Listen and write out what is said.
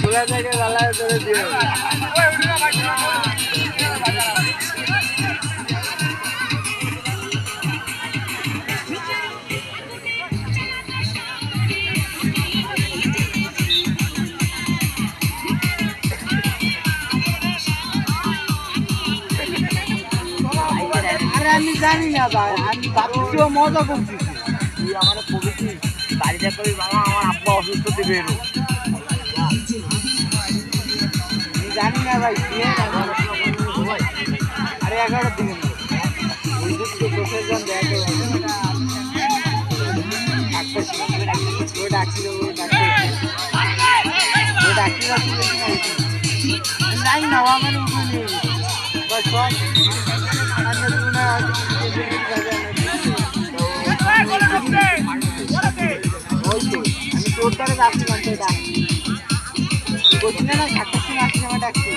খোলা থেকে গালায় ধরে দিয়ে আমি জানি না ভাই, আমি ভাবছি মজা করছি। তুই আমার কবিছি বাড়িতে কবি বাবা আমার আব্বা অসুস্থ দিবে, জানি না ভাই। আরে 11টার দিকে জানি না আমার আমি তোর দ্বারা যাচ্ছিলাম, সেটা বলছি না 7টার সময় আসছি আমার ডাকছি।